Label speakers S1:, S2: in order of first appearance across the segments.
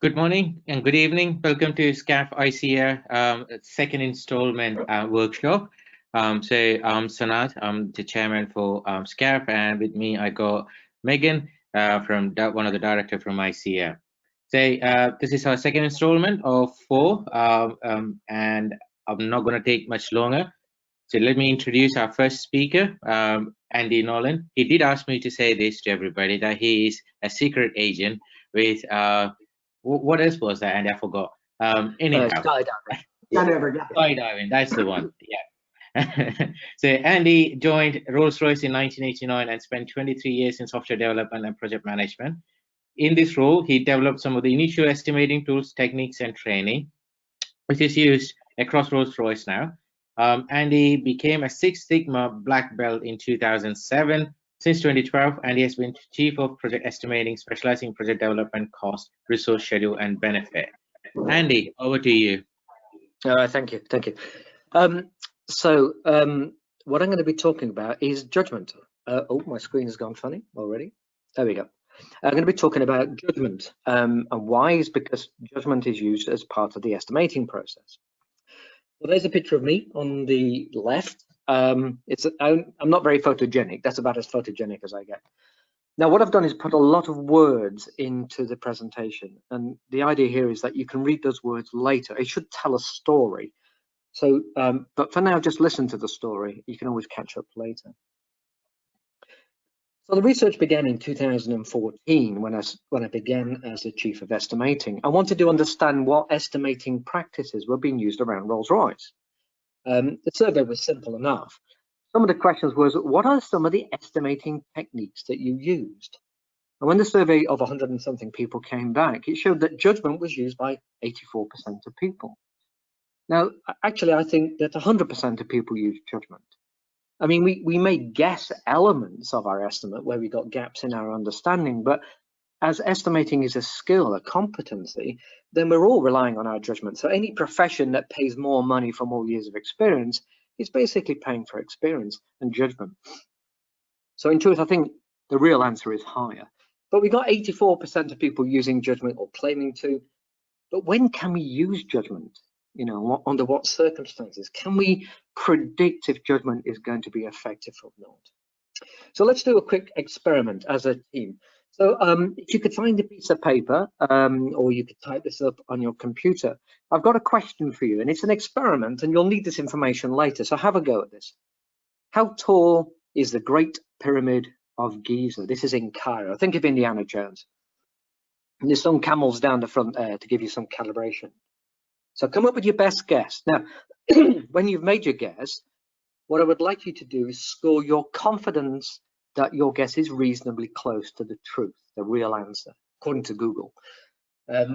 S1: Good morning and good evening. Welcome to SCAF ICA second installment workshop. I'm Sanat, I'm the chairman for SCAF, and with me I got Megan from one of the director from ICA. This is our second installment of 4, and I'm not going to take much longer. So let me introduce our first speaker, Andy Nolan. He did ask me to say this to everybody, that he is a secret agent with what else was that? And I forgot. Anyhow, skydiving. That's the one. Yeah. So Andy joined Rolls-Royce in 1989 and spent 23 years in software development and project management. In this role, he developed some of the initial estimating tools, techniques, and training, which is used across Rolls-Royce now. Andy became a Six Sigma black belt in 2007. Since 2012, Andy has been Chief of Project Estimating, specializing in project development, cost, resource schedule, and benefit. Andy, over to you.
S2: Thank you. What I'm going to be talking about is judgment. Oh, my screen has gone funny already. There we go. I'm going to be talking about judgment. And why is because judgment is used as part of the estimating process. Well, there's a picture of me on the left. I'm not very photogenic. That's about as photogenic as I get. Now, what I've done is put a lot of words into the presentation. And the idea here is that you can read those words later. It should tell a story. So, but for now, just listen to the story. You can always catch up later. So the research began in 2014 when I began as the Chief of Estimating. I wanted to understand what estimating practices were being used around Rolls-Royce. The survey was simple enough. Some of the questions was, what are some of the estimating techniques that you used? And when the survey of 100 and something people came back, it showed that judgment was used by 84% of people. Now, actually, I think that 100% of people use judgment. I mean, we may guess elements of our estimate where we got gaps in our understanding, but as estimating is a skill, a competency, then we're all relying on our judgment. So any profession that pays more money for more years of experience is basically paying for experience and judgment. So in truth, I think the real answer is higher. But we got 84% of people using judgment or claiming to. But when can we use judgment? You know, under what circumstances? Can we predict if judgment is going to be effective or not? So let's do a quick experiment as a team. So if you could find a piece of paper, or you could type this up on your computer, I've got a question for you, and it's an experiment, and you'll need this information later. So have a go at this. How tall is the Great Pyramid of Giza? This is in Cairo. Think of Indiana Jones. And there's some camels down the front there to give you some calibration. So come up with your best guess. Now, when you've made your guess, what I would like you to do is score your confidence that your guess is reasonably close to the truth, the real answer, according to Google,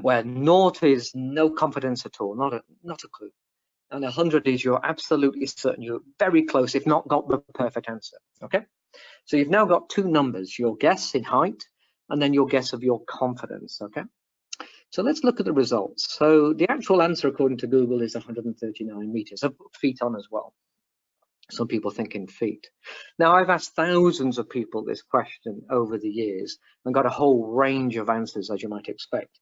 S2: where 0 is no confidence at all, not a clue. And 100 is you're absolutely certain, you're very close, if not got the perfect answer, okay? So you've now got 2 numbers, your guess in height, and then your guess of your confidence, okay? So let's look at the results. So the actual answer, according to Google, is 139 meters. I've put feet on as well. Some people think in feet. Now, I've asked thousands of people this question over the years and got a whole range of answers, as you might expect.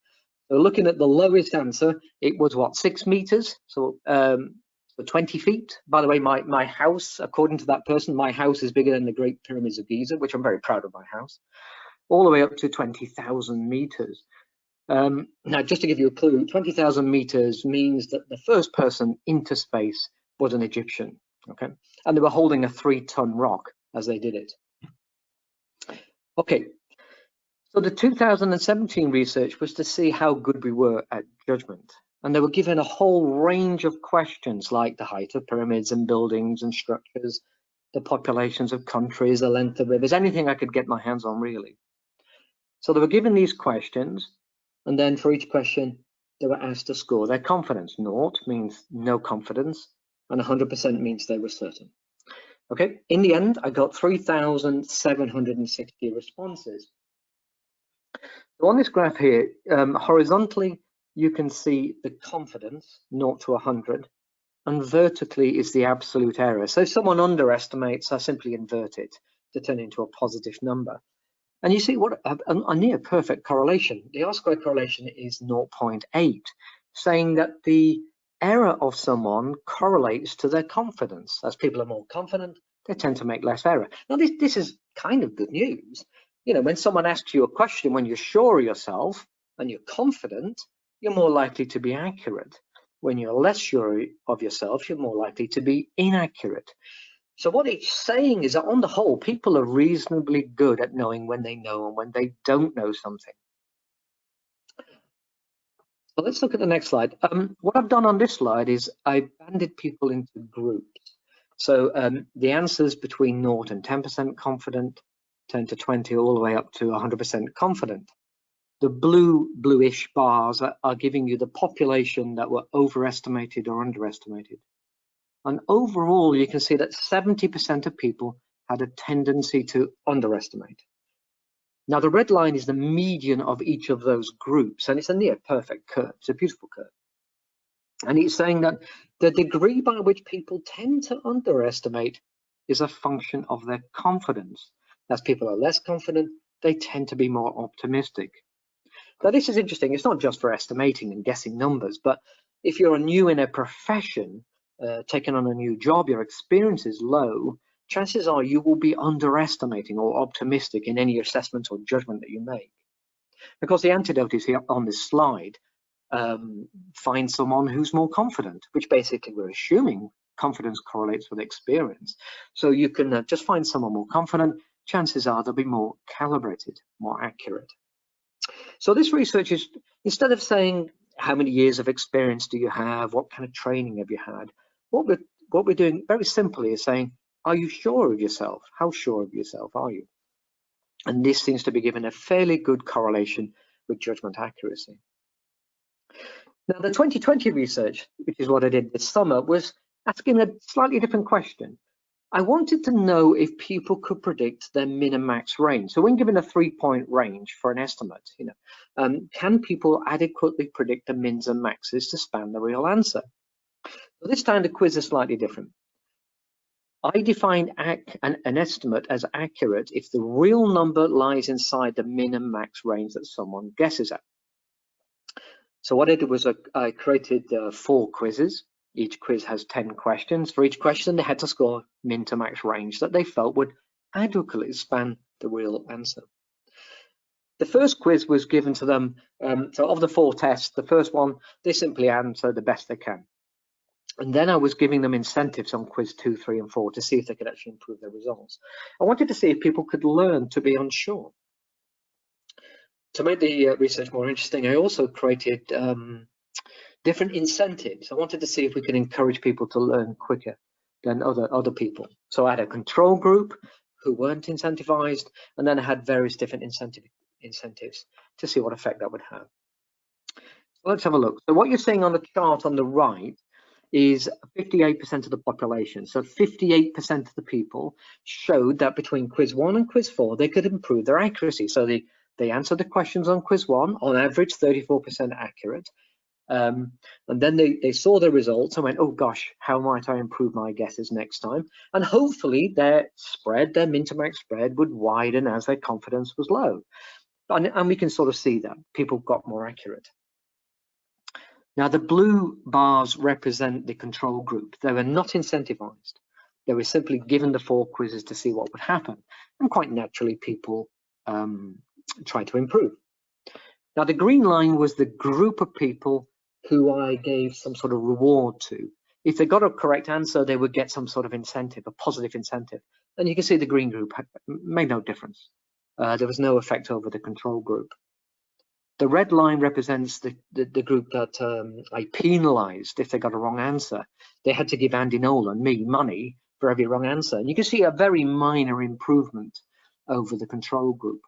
S2: So looking at the lowest answer, it was what, 6 meters? So 20 feet. By the way, my house, according to that person, my house is bigger than the Great Pyramids of Giza, which I'm very proud of my house, all the way up to 20,000 meters. Now, just to give you a clue, 20,000 meters means that the first person into space was an Egyptian, okay? And they were holding a 3-ton rock as they did it. Okay, so the 2017 research was to see how good we were at judgment. And they were given a whole range of questions like the height of pyramids and buildings and structures, the populations of countries, the length of rivers, anything I could get my hands on, really. So they were given these questions. And then for each question, they were asked to score their confidence. 0 means no confidence, and 100% means they were certain. Okay, in the end, I got 3,760 responses. So on this graph here, horizontally, you can see the confidence, 0 to 100, and vertically is the absolute error. So if someone underestimates, I simply invert it to turn into a positive number. And you see what a near perfect correlation. The R-squared correlation is 0.8, saying that the error of someone correlates to their confidence. As people are more confident, they tend to make less error. Now, this is kind of good news. You know, when someone asks you a question, when you're sure of yourself and you're confident, you're more likely to be accurate. When you're less sure of yourself, you're more likely to be inaccurate. So what it's saying is that on the whole, people are reasonably good at knowing when they know and when they don't know something. So let's look at the next slide. What I've done on this slide is I banded people into groups. So the answers between 0 and 10% confident, 10 to 20, all the way up to 100% confident. The bluish bars are giving you the population that were overestimated or underestimated. And overall, you can see that 70% of people had a tendency to underestimate. Now, the red line is the median of each of those groups, and it's a near perfect curve. It's a beautiful curve. And it's saying that the degree by which people tend to underestimate is a function of their confidence. As people are less confident, they tend to be more optimistic. Now, this is interesting. It's not just for estimating and guessing numbers, but if you're new in a profession, taking on a new job, your experience is low, chances are you will be underestimating or optimistic in any assessment or judgment that you make. Because the antidote is here on this slide. Find someone who's more confident, which basically we're assuming confidence correlates with experience. So you can just find someone more confident, chances are they'll be more calibrated, more accurate. So this research is, instead of saying how many years of experience do you have, what kind of training have you had, what we're doing very simply is saying, are you sure of yourself? How sure of yourself are you? And this seems to be given a fairly good correlation with judgment accuracy. Now, the 2020 research, which is what I did this summer, was asking a slightly different question. I wanted to know if people could predict their min and max range. So when given a 3-point range for an estimate, can people adequately predict the mins and maxes to span the real answer? So this time the quiz is slightly different. I defined an estimate as accurate if the real number lies inside the min and max range that someone guesses at. So what I did was I created 4 quizzes. Each quiz has 10 questions. For each question, they had to score min to max range that they felt would adequately span the real answer. The first quiz was given to them. So of the 4 tests, the first one, they simply answer the best they can. And then I was giving them incentives on quiz 2, 3, and 4 to see if they could actually improve their results. I wanted to see if people could learn to be unsure. To make the research more interesting, I also created different incentives. I wanted to see if we could encourage people to learn quicker than other people. So I had a control group who weren't incentivized, and then I had various different incentives to see what effect that would have. So let's have a look. So what you're seeing on the chart on the right is 58% of the population. So 58% of the people showed that between quiz 1 and quiz 4, they could improve their accuracy. So they answered the questions on quiz 1, on average 34% accurate. And then they saw the results and went, oh gosh, how might I improve my guesses next time? And hopefully their min to max spread would widen as their confidence was low. And we can sort of see that people got more accurate. Now, the blue bars represent the control group. They were not incentivized. They were simply given the 4 quizzes to see what would happen. And quite naturally, people tried to improve. Now, the green line was the group of people who I gave some sort of reward to. If they got a correct answer, they would get some sort of incentive, a positive incentive. And you can see the green group made no difference. There was no effect over the control group. The red line represents the group that I penalized if they got a wrong answer. They had to give Andy Nolan, me, money for every wrong answer. And you can see a very minor improvement over the control group.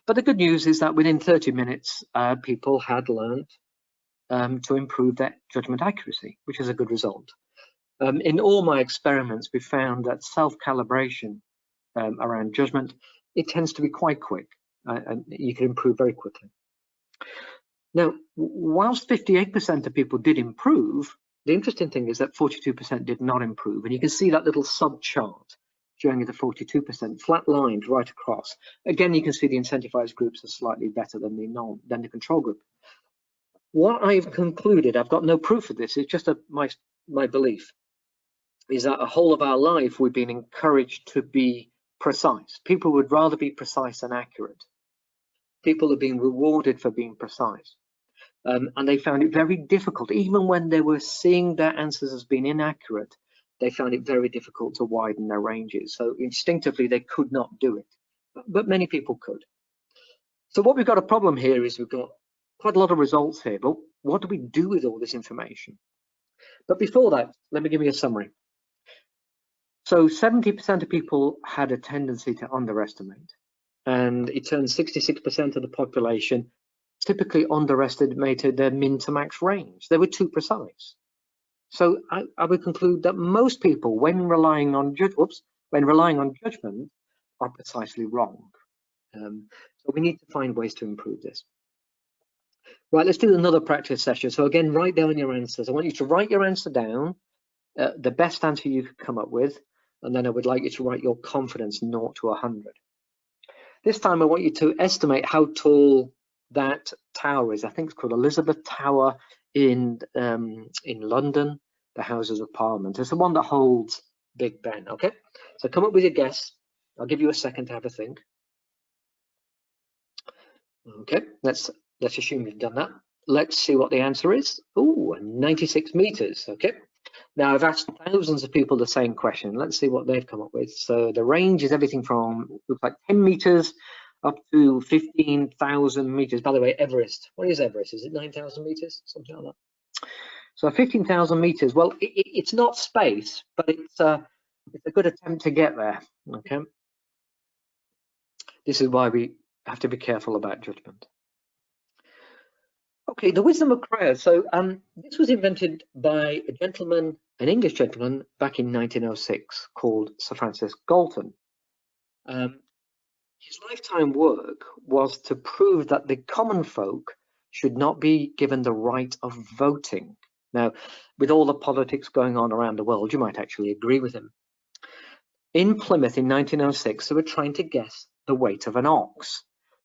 S2: But the good news is that within 30 minutes, people had learned to improve their judgment accuracy, which is a good result. In all my experiments, we found that self-calibration around judgment, it tends to be quite quick. And you can improve very quickly. Now, whilst 58% of people did improve, the interesting thing is that 42% did not improve. And you can see that little sub-chart showing it at 42%, flat lined right across. Again, you can see the incentivized groups are slightly better than the control group. What I've concluded, I've got no proof of this, it's just my belief, is that a whole of our life we've been encouraged to be precise. People would rather be precise than accurate. People are being rewarded for being precise. And they found it very difficult, even when they were seeing their answers as being inaccurate, they found it very difficult to widen their ranges. So instinctively, they could not do it, but many people could. So what we've got a problem here is we've got quite a lot of results here, but what do we do with all this information? But before that, let me give you a summary. So 70% of people had a tendency to underestimate, and it turns 66% of the population typically underestimated their min to max range. They were too precise. So I would conclude that most people, when relying on judgment, are precisely wrong. So we need to find ways to improve this. Right, let's do another practice session. So again, write down your answers. I want you to write your answer down, the best answer you could come up with, and then I would like you to write your confidence 0 to 100. This time I want you to estimate how tall that tower is. I think it's called Elizabeth Tower in London, the Houses of Parliament. It's the one that holds Big Ben. Okay, so come up with your guess. I'll give you a second to have a think. Okay, let's assume you've done that. Let's see what the answer is. Oh, 96 meters. Okay, now I've asked thousands of people the same question. Let's see what they've come up with. So the range is everything from, looks like 10 meters up to 15,000 meters. By the way, Everest, what is Everest? Is it 9,000 meters? Something like that. So 15,000 meters, well, it's not space, but it's a good attempt to get there, okay? This is why we have to be careful about judgment. Okay, the wisdom of crowds. So this was invented by a gentleman, an English gentleman, back in 1906 called Sir Francis Galton. His lifetime work was to prove that the common folk should not be given the right of voting. Now, with all the politics going on around the world, you might actually agree with him. In Plymouth in 1906, they were trying to guess the weight of an ox,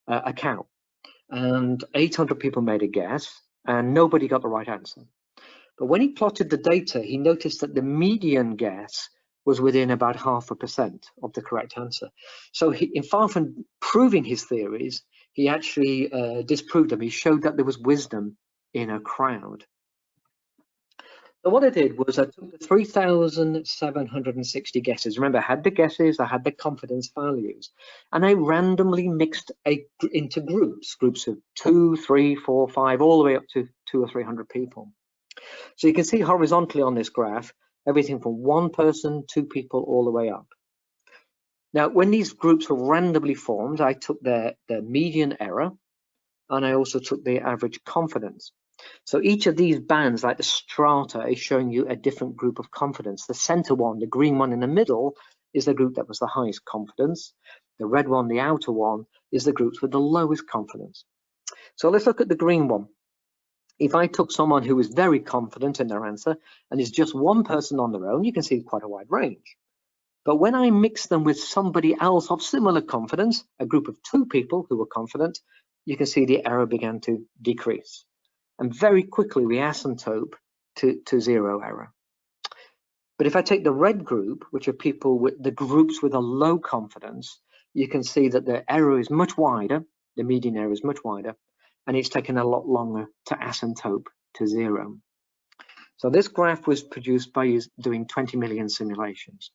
S2: a cow. And 800 people made a guess, and nobody got the right answer. But when he plotted the data, he noticed that the median guess was within about 0.5% of the correct answer. So in far from proving his theories, he actually disproved them. He showed that there was wisdom in a crowd. So what I did was I took the 3,760 guesses. Remember, I had the guesses, I had the confidence values, and I randomly mixed into groups of 2, 3, 4, 5, all the way up to 200 or 300 people. So you can see horizontally on this graph, everything from 1 person, 2 people, all the way up. Now, when these groups were randomly formed, I took their median error, and I also took the average confidence. So each of these bands, like the strata, is showing you a different group of confidence. The center one, the green one in the middle, is the group that was the highest confidence. The red one, the outer one, is the groups with the lowest confidence. So let's look at the green one. If I took someone who was very confident in their answer and is just 1 person on their own, you can see quite a wide range. But when I mix them with somebody else of similar confidence, a group of 2 people who were confident, you can see the error began to decrease. And very quickly we asymptote to 0 error. But if I take the red group, which are people with the groups with a low confidence, you can see that the error is much wider, the median error is much wider, and it's taken a lot longer to asymptote to 0. So this graph was produced by doing 20 million simulations.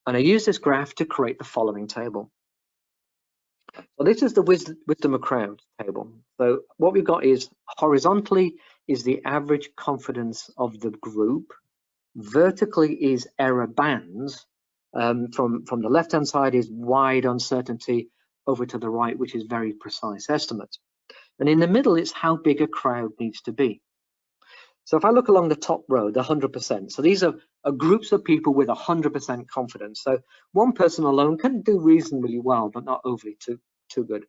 S2: And I used this graph to create the following table. So this is the wisdom of crowd table. So what we've got is horizontally is the average confidence of the group. Vertically is error bands. From the left-hand side is wide uncertainty, over to the right, which is very precise estimates. And in the middle, it's how big a crowd needs to be. So if I look along the top row, the 100%. So these are groups of people with 100% confidence. So 1 person alone can do reasonably well, but not overly too good.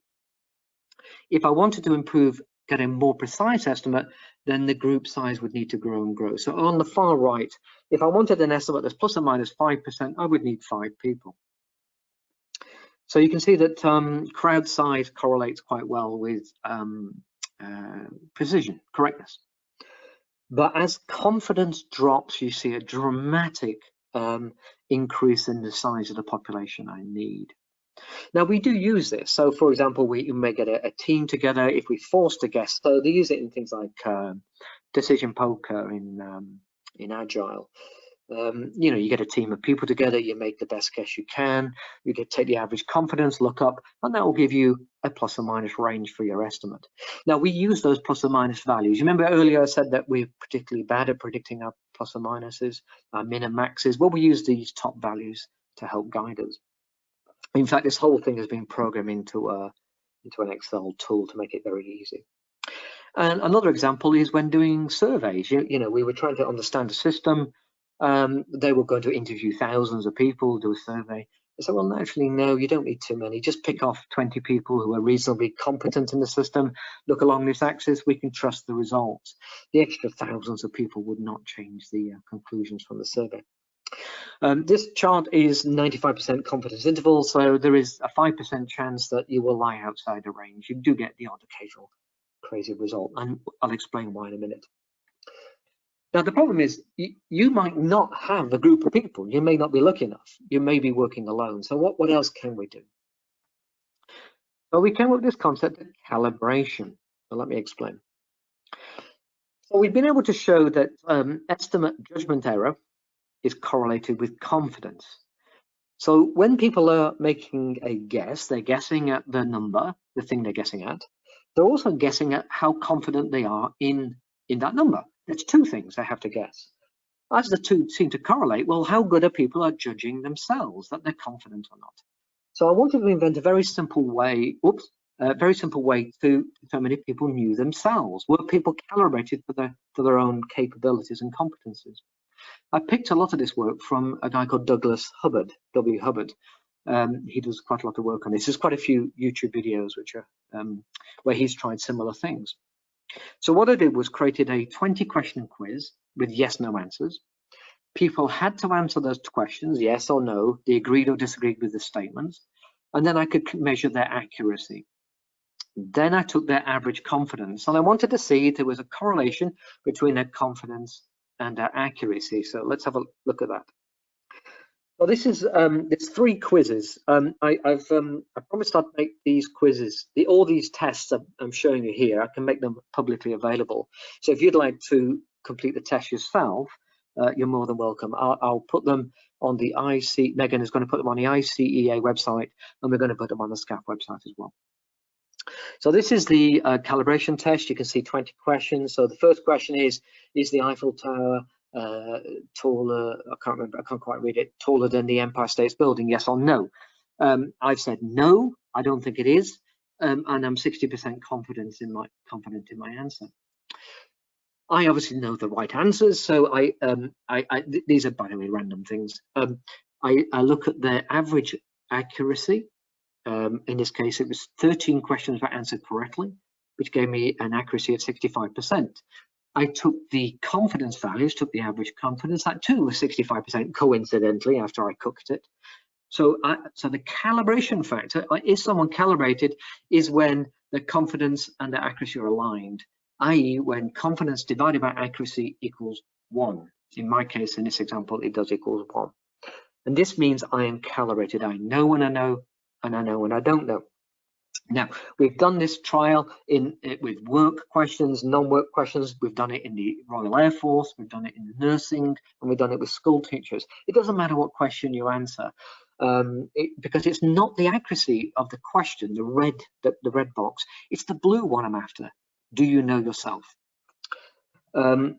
S2: If I wanted to improve get a more precise estimate, then the group size would need to grow and grow. So on the far right, if I wanted an estimate that's plus or minus 5%, I would need 5 people. So you can see that crowd size correlates quite well with precision, correctness. But as confidence drops, you see a dramatic increase in the size of the population I need. Now, we do use this. So, for example, we may get a team together if we forced a guess. So they use it in things like decision poker in Agile. You know, you get a team of people together, you make the best guess you can, you can take the average confidence, look up, and that will give you a plus or minus range for your estimate. Now, we use those plus or minus values. You remember earlier I said that we're particularly bad at predicting our plus or minuses, our min and maxes. Well, we use these top values to help guide us. In fact, this whole thing has been programmed into an Excel tool to make it very easy. And another example is when doing surveys. You know, we were trying to understand the system. They were going to interview thousands of people, do a survey. I said, well, naturally, no, you don't need too many. Just pick off 20 people who are reasonably competent in the system. Look along this axis, we can trust the results. The extra thousands of people would not change the conclusions from the survey. This chart is 95% confidence interval, so there is a 5% chance that you will lie outside the range. You do get the odd occasional crazy result, and I'll explain why in a minute. Now, the problem is you might not have a group of people. You may not be lucky enough. You may be working alone. So what else can we do? So we came up with this concept of calibration. So let me explain. So we've been able to show that estimate judgment error is correlated with confidence. So when people are making a guess, they're guessing at the number, the thing they're guessing at. They're also guessing at how confident they are in that number. There's two things they have to guess. As the two seem to correlate, well, how good are people at judging themselves, that they're confident or not? So I wanted to invent a very simple way, to determine if people knew themselves. Were people calibrated for their own capabilities and competencies? I picked a lot of this work from a guy called Douglas Hubbard, W. Hubbard. He does quite a lot of work on this. There's quite a few YouTube videos which are where he's tried similar things. So what I did was created a 20-question quiz with yes/no answers. People had to answer those questions, yes or no. They agreed or disagreed with the statements, and then I could measure their accuracy. Then I took their average confidence, and I wanted to see if there was a correlation between their confidence and their accuracy. So let's have a look at that. Well, this is there's 3 quizzes. I promised I'd make these quizzes, all these tests I'm showing you here. I can make them publicly available. So if you'd like to complete the test yourself, you're more than welcome. I'll put them on the Megan is going to put them on the ICEA website, and we're going to put them on the SCAF website as well. So this is the calibration test. You can see 20 questions. So the first question is the Eiffel Tower taller, I can't quite read it, taller than the Empire State Building, yes or no? I've said no, I don't think it is, and I'm 60% confident in my answer. I obviously know the right answers, so these are, by the way, random things. I look at the average accuracy. In this case, it was 13 questions were answered correctly, which gave me an accuracy of 65%. I took the confidence values, took the average confidence, that too was 65% coincidentally after I cooked it. So the calibration factor, is someone calibrated, is when the confidence and the accuracy are aligned, i.e. when confidence divided by accuracy equals 1. In my case, in this example, it does equal 1. And this means I am calibrated. I know when I know, and I know when I don't know. Now, we've done this trial with work questions, non-work questions. We've done it in the Royal Air Force, we've done it in nursing, and we've done it with school teachers. It doesn't matter what question you answer, because it's not the accuracy of the question, the red box, it's the blue one I'm after. Do you know yourself? So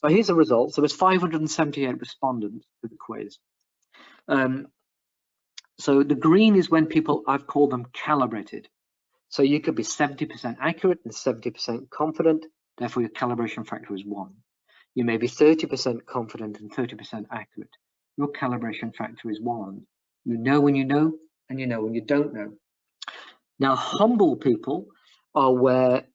S2: here's the results. There was 578 respondents to the quiz. So the green is when people, I've called them calibrated. So you could be 70% accurate and 70% confident, therefore your calibration factor is 1. You may be 30% confident and 30% accurate. Your calibration factor is 1. You know when you know, and you know when you don't know. Now, humble people are where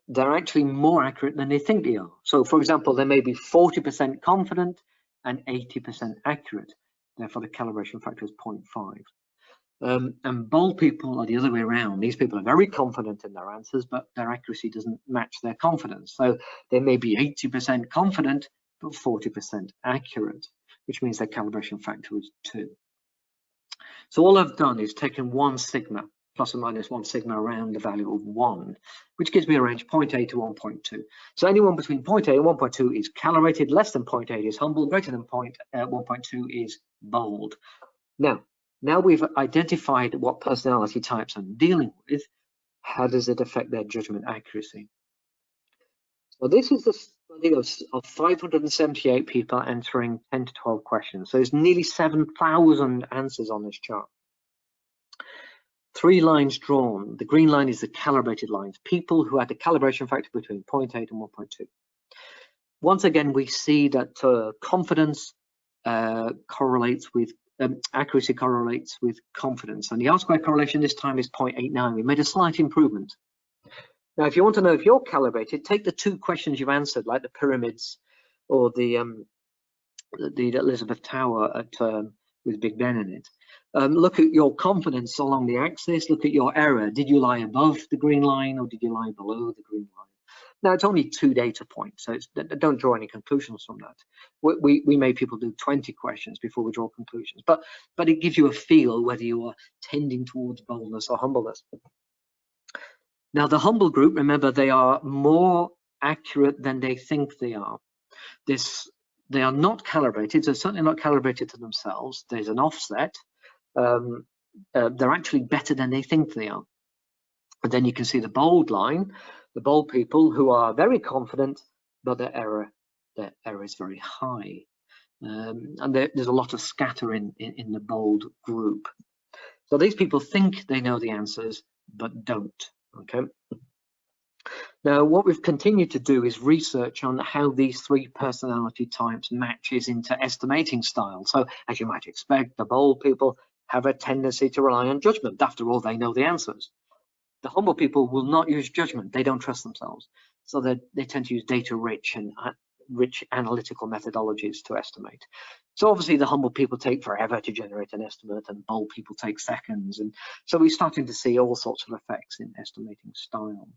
S2: they're actually more accurate than they think they are. So, for example, they may be 40% confident and 80% accurate. Therefore, the calibration factor is 0.5. And bold people are the other way around. These people are very confident in their answers, but their accuracy doesn't match their confidence. So they may be 80% confident, but 40% accurate, which means their calibration factor is 2. So all I've done is taken 1 sigma, plus or minus 1 sigma around the value of 1, which gives me a range 0.8 to 1.2. So anyone between 0.8 and 1.2 is calibrated, less than 0.8 is humble, greater than 1.2 is bold. Now we've identified what personality types I'm dealing with. How does it affect their judgment accuracy? So this is the study of 578 people answering 10 to 12 questions. So there's nearly 7,000 answers on this chart. 3 lines drawn. The green line is the calibrated lines, people who had a calibration factor between 0.8 and 1.2. Once again, we see that confidence correlates with accuracy correlates with confidence, and the R-squared correlation this time is 0.89. We made a slight improvement. Now, if you want to know if you're calibrated, take the 2 questions you've answered, like the pyramids or the Elizabeth Tower at with Big Ben in it. Look at your confidence along the axis. Look at your error. Did you lie above the green line or did you lie below the green line? Now, it's only 2 data points, so don't draw any conclusions from that. We made people do 20 questions before we draw conclusions, but it gives you a feel whether you are tending towards boldness or humbleness. Now, the humble group, remember, they are more accurate than they think they are. They are not calibrated, so certainly not calibrated to themselves. There's an offset. They're actually better than they think they are. And then you can see the bold line, the bold people who are very confident, but their error is very high. And there's a lot of scatter in the bold group. So these people think they know the answers, but don't. Okay. Now, what we've continued to do is research on how these 3 personality types matches into estimating style. So, as you might expect, the bold people have a tendency to rely on judgment. After all, they know the answers. The humble people will not use judgment. They don't trust themselves. So they tend to use data-rich and rich analytical methodologies to estimate. So obviously the humble people take forever to generate an estimate and bold people take seconds. And so we're starting to see all sorts of effects in estimating style.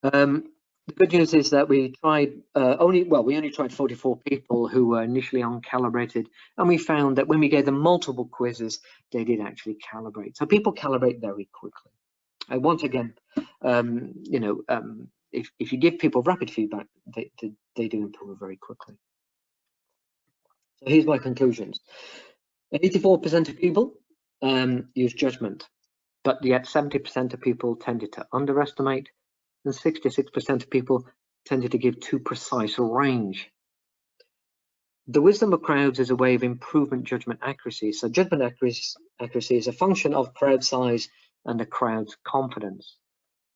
S2: The good news is that we tried we only tried 44 people who were initially uncalibrated, and we found that when we gave them multiple quizzes, they did actually calibrate. So people calibrate very quickly. And once again, if you give people rapid feedback, they do improve very quickly. So here's my conclusions. 84% of people use judgment, but yet 70% of people tended to underestimate, and 66% of people tended to give too precise a range. The wisdom of crowds is a way of improvement judgment accuracy. So judgment accuracy is a function of crowd size and the crowd's confidence.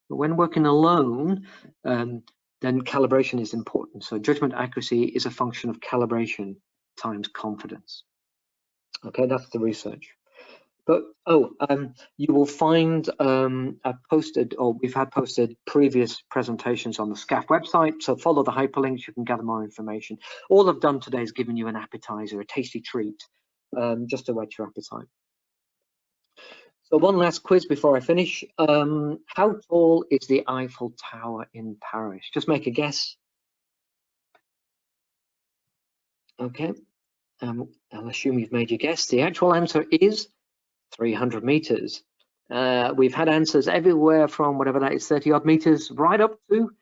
S2: But when working alone, then calibration is important. So judgment accuracy is a function of calibration times confidence. Okay, that's the research. But you will find we've had posted previous presentations on the SCAF website. So follow the hyperlinks, you can gather more information. All I've done today is given you an appetizer, a tasty treat, just to whet your appetite. So one last quiz before I finish. How tall is the Eiffel Tower in Paris? Just make a guess. Okay, I'll assume you've made your guess. The actual answer is 300 meters. We've had answers everywhere from whatever that is, 30 odd meters, right up to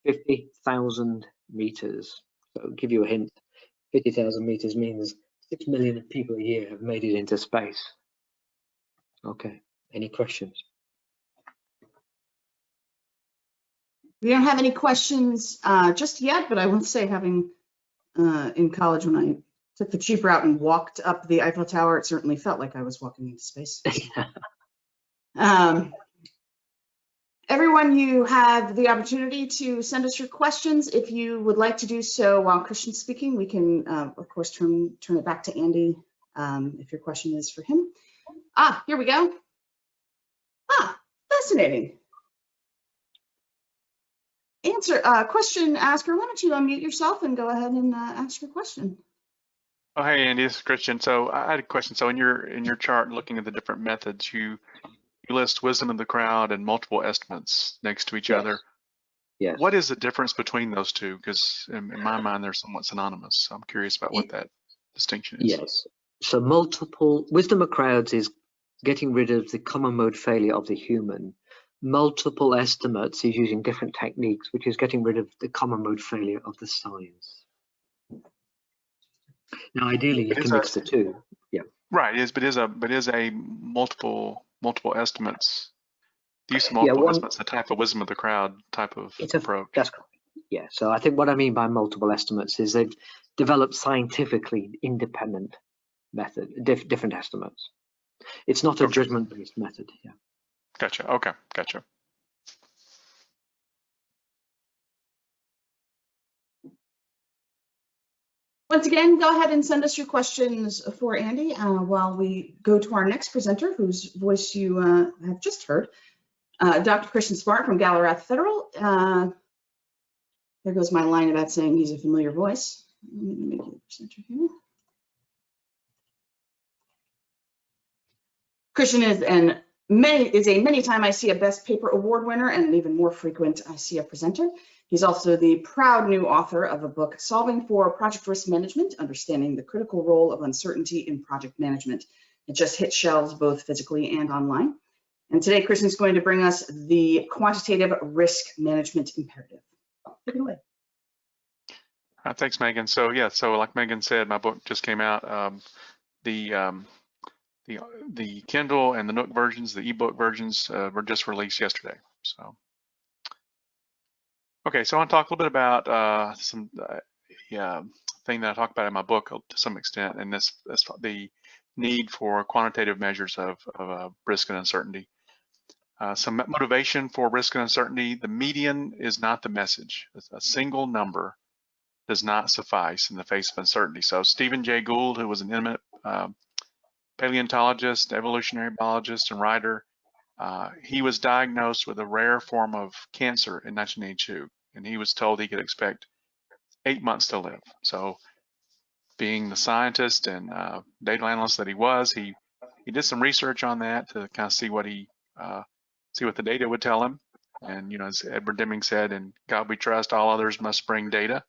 S2: 50,000 meters. So I'll give you a hint. 50,000 meters means 6 million people a year have made it into space. Okay, any questions?
S3: We don't have any questions just yet, but I will say, having in college, when I took the cheap route and walked up the Eiffel Tower, it certainly felt like I was walking into space. Everyone, you have the opportunity to send us your questions. If you would like to do so while Christian's speaking, we can, of course, turn it back to Andy if your question is for him. Here we go. Fascinating. Question asker, why don't you unmute yourself and go ahead and ask your question?
S4: Oh, hey, Andy, this is Christian. So I had a question. So in your chart, looking at the different methods, you list wisdom of the crowd and multiple estimates next to each other.
S2: Yes.
S4: What is the difference between those two? Because in my mind, they're somewhat synonymous. So I'm curious about what that distinction is.
S2: Yes. So multiple wisdom of crowds is getting rid of the common mode failure of the human. Multiple estimates is using different techniques, which is getting rid of the common mode failure of the science. Now, ideally, you can mix the two. Yeah.
S4: Right. But is a multiple estimates. The use of multiple estimates, a type of wisdom of the crowd type of approach.
S2: That's correct. Yeah. So I think what I mean by multiple estimates is they've developed scientifically independent method, different estimates. It's not a judgment-based method. Yeah.
S4: Gotcha. Okay. Gotcha.
S3: Once again, go ahead and send us your questions for Andy while we go to our next presenter, whose voice you have just heard, Dr. Christian Smart from Galarath Federal. There goes my line about saying he's a familiar voice. Let me make you a presenter here. Christian is a many-time ICEA Best Paper Award winner and an even more frequent ICEA presenter. He's also the proud new author of a book, Solving for Project Risk Management, Understanding the Critical Role of Uncertainty in Project Management. It just hit shelves both physically and online. And today, Christian's going to bring us the Quantitative Risk Management Imperative. Take it away.
S4: Thanks, Megan. So yeah, so like Megan said, my book just came out. The Kindle and the Nook versions, the ebook versions, were just released yesterday. So, okay, so I want to talk a little bit about thing that I talk about in my book to some extent, and that's the need for quantitative measures of risk and uncertainty. Some motivation for risk and uncertainty. The median is not the message. A single number does not suffice in the face of uncertainty. So Stephen Jay Gould, who was an eminent paleontologist, evolutionary biologist, and writer, he was diagnosed with a rare form of cancer in 1982, and he was told he could expect 8 months to live. So being the scientist and data analyst that he was, he did some research on that to kind of see what the data would tell him. And, you know, as Edward Deming said, "In God we trust, all others must bring data."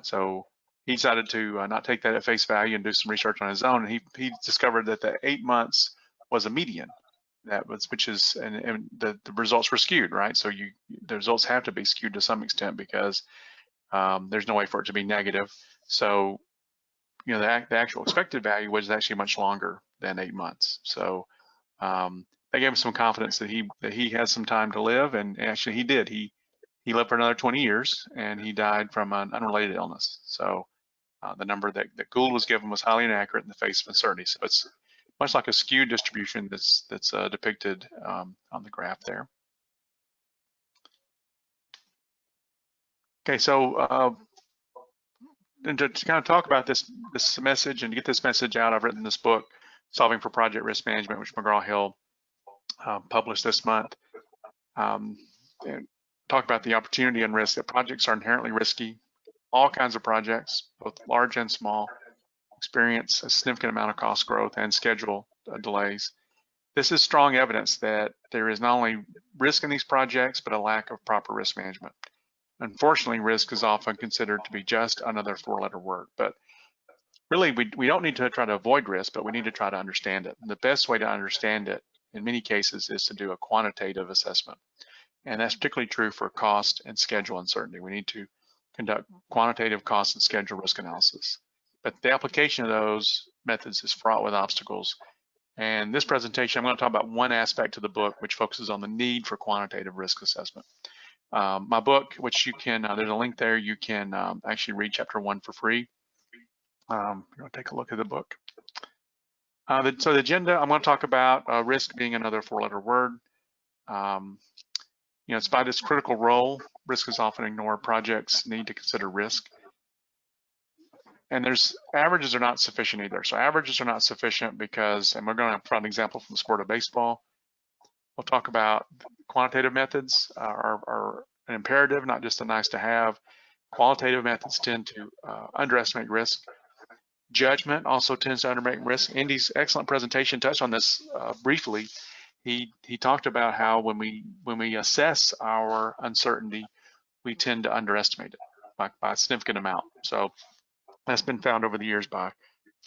S4: So he decided to not take that at face value and do some research on his own. And he discovered that the 8 months was a median. And the results were skewed, right? So the results have to be skewed to some extent because there's no way for it to be negative. So, you know, the actual expected value was actually much longer than 8 months. So that gave him some confidence that he has some time to live, and actually he did. He lived for another 20 years, and he died from an unrelated illness. So the number that Gould was given was highly inaccurate in the face of uncertainty. So it's much like a skewed distribution that's depicted on the graph there. Okay, so and to kind of talk about this message and to get this message out, I've written this book, Solving for Project Risk Management, which McGraw-Hill published this month. And talk about the opportunity and risk that projects are inherently risky. All kinds of projects, both large and small, experience a significant amount of cost growth and schedule delays. This is strong evidence that there is not only risk in these projects, but a lack of proper risk management. Unfortunately, risk is often considered to be just another four-letter word, but really we don't need to try to avoid risk, but we need to try to understand it. And the best way to understand it in many cases is to do a quantitative assessment. And that's particularly true for cost and schedule uncertainty. We need to conduct quantitative cost and schedule risk analysis. But the application of those methods is fraught with obstacles. And this presentation, I'm going to talk about one aspect of the book, which focuses on the need for quantitative risk assessment. My book, which you can, there's a link there, you can actually read chapter 1 for free. Take a look at the book. So the agenda, I'm going to talk about risk being another four-letter word. You know, it's by this critical role, risk is often ignored. Projects need to consider risk. And averages are not sufficient either. So averages are not sufficient because, and we're going to provide an example from the sport of baseball. We'll talk about quantitative methods are an imperative, not just a nice to have. Qualitative methods tend to underestimate risk. Judgment also tends to underestimate risk. Andy's excellent presentation touched on this briefly. He talked about how when we assess our uncertainty, we tend to underestimate it by a significant amount. So that's been found over the years by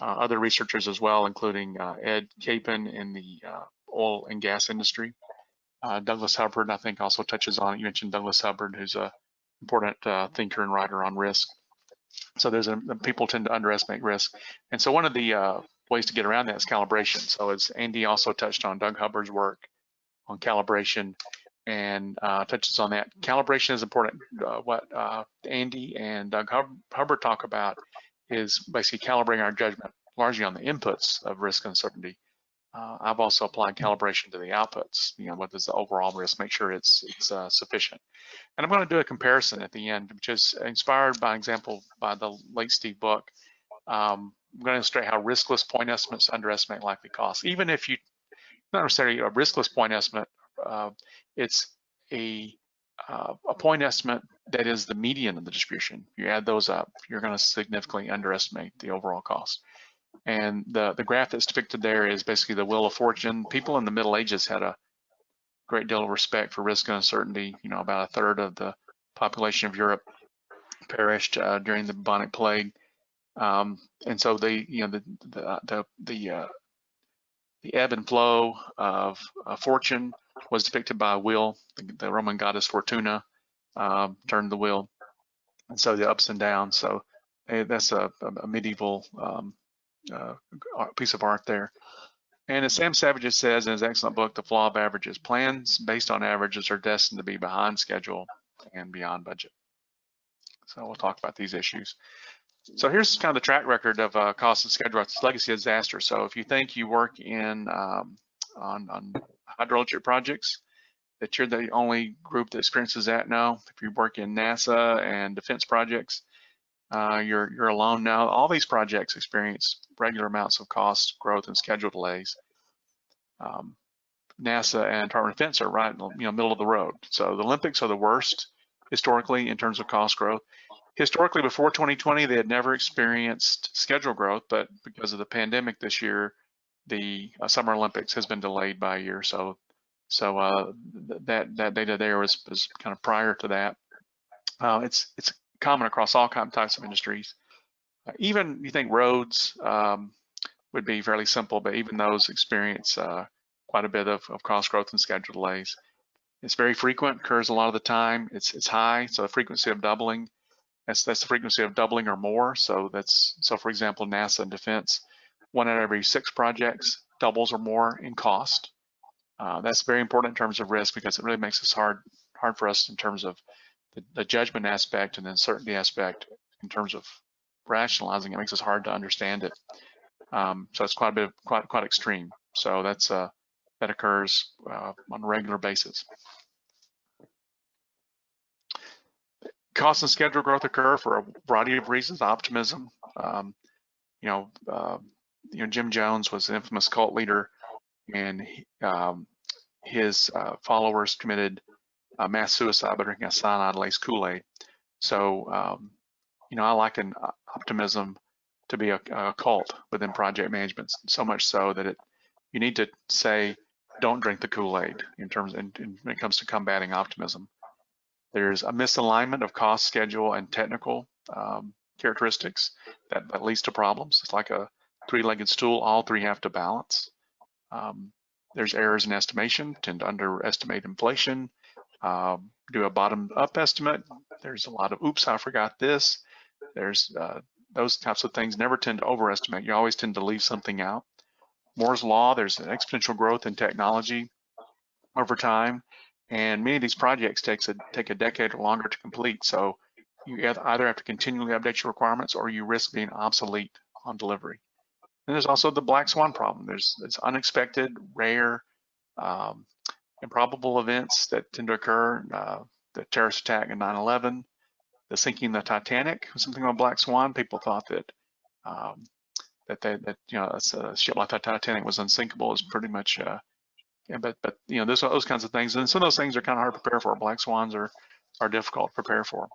S4: other researchers as well, including Ed Capon in the oil and gas industry. Douglas Hubbard, I think, also touches on it. You mentioned Douglas Hubbard, who's an important thinker and writer on risk. So people tend to underestimate risk. And so one of the ways to get around that is calibration. So as Andy also touched on Doug Hubbard's work on calibration and touches on that. Calibration is important. What Andy and Doug Hubbard talk about is basically calibrating our judgment largely on the inputs of risk uncertainty. I've also applied calibration to the outputs. What is the overall risk? Make sure it's sufficient. And I'm going to do a comparison at the end, which is inspired by example by the late Steve Book. I'm going to illustrate how riskless point estimates underestimate likely costs. Even if you not necessarily a riskless point estimate, it's a point estimate that is the median of the distribution. You add those up, you're going to significantly underestimate the overall cost. And the graph that's depicted there is basically the wheel of fortune. People in the Middle Ages had a great deal of respect for risk and uncertainty. About a third of the population of Europe perished during the bubonic plague, and so the ebb and flow of fortune was depicted by a wheel. The Roman goddess Fortuna turned the wheel, and so the ups and downs. So that's a medieval piece of art there. And as Sam Savage says in his excellent book, The Flaw of Averages, plans based on averages are destined to be behind schedule and beyond budget. So we'll talk about these issues. So here's kind of the track record of cost and schedule. It's legacy of disaster. So if you think you work in on hydroelectric projects, that you're the only group that experiences that, no. If you work in NASA and defense projects, you're alone now. All these projects experience regular amounts of cost growth and schedule delays. NASA and Department of Defense are right in the middle of the road. So the Olympics are the worst historically in terms of cost growth. Historically, before 2020, they had never experienced schedule growth, but because of the pandemic this year, the Summer Olympics has been delayed by a year. So that data there was kind of prior to that. It's common across all types of industries. Even you think roads would be fairly simple, but even those experience quite a bit of cost growth and schedule delays. It's very frequent, occurs a lot of the time. It's high, so the frequency of doubling, that's the frequency of doubling or more. So for example, NASA and defense, 1 out of every 6 projects doubles or more in cost. That's very important in terms of risk because it really makes this hard for us in terms of the judgment aspect and the uncertainty aspect in terms of rationalizing. It makes us hard to understand it. So it's quite extreme. So that occurs on a regular basis. Cost and schedule growth occur for a variety of reasons. Optimism. Jim Jones was an infamous cult leader, and his followers committed mass suicide by drinking a cyanide-laced Kool-Aid. So, I liken optimism to be a cult within project management, so much so that you need to say, don't drink the Kool-Aid when it comes to combating optimism. There's a misalignment of cost, schedule, and technical characteristics that leads to problems. It's like a 3-legged stool. All 3 have to balance. There's errors in estimation, tend to underestimate inflation, do a bottom-up estimate. There's a lot of, oops, I forgot this. There's those types of things never tend to overestimate. You always tend to leave something out. Moore's Law, there's an exponential growth in technology over time. And many of these projects take a decade or longer to complete. So you either have to continually update your requirements or you risk being obsolete on delivery. And there's also the black swan problem. There's unexpected, rare, improbable events that tend to occur. The terrorist attack in 9/11, the sinking of the Titanic was something of a black swan. People thought that a ship like the Titanic was unsinkable. Is pretty much, but there's those kinds of things, and some of those things are kind of hard to prepare for. Black swans are are difficult to prepare for.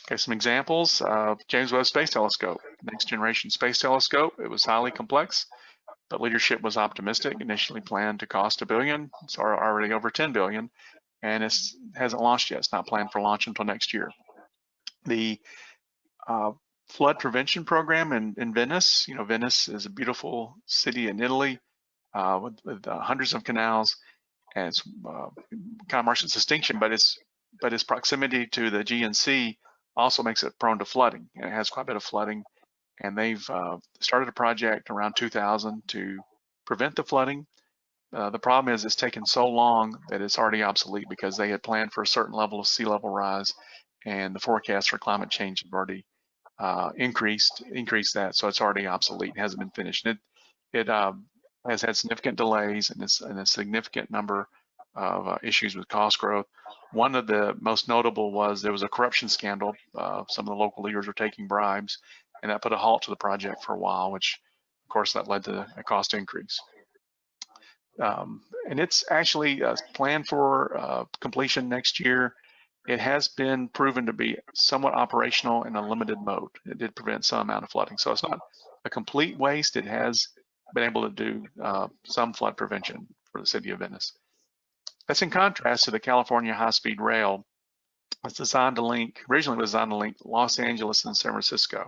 S4: Okay, some examples. James Webb Space Telescope, next generation space telescope. It was highly complex, but leadership was optimistic. Initially planned to cost $1 billion. It's already over 10 billion, and it hasn't launched yet. It's not planned for launch until next year. The flood prevention program in Venice. You know, Venice is a beautiful city in Italy with hundreds of canals, and it's kind of marks its distinction, but its proximity to the GNC also makes it prone to flooding. And it has quite a bit of flooding, and they've started a project around 2000 to prevent the flooding. The problem is it's taken so long that it's already obsolete because they had planned for a certain level of sea level rise, and the forecast for climate change have already increased that, so it's already obsolete. It hasn't been finished. It has had significant delays and a significant number of issues with cost growth. One of the most notable was there was a corruption scandal. Some of the local leaders were taking bribes, and that put a halt to the project for a while, which of course that led to a cost increase. And it's actually planned for completion next year. It has been proven to be somewhat operational in a limited mode. It did prevent some amount of flooding. So it's not a complete waste. It has been able to do some flood prevention for the city of Venice. That's in contrast to the California high-speed rail. It's originally designed to link Los Angeles and San Francisco,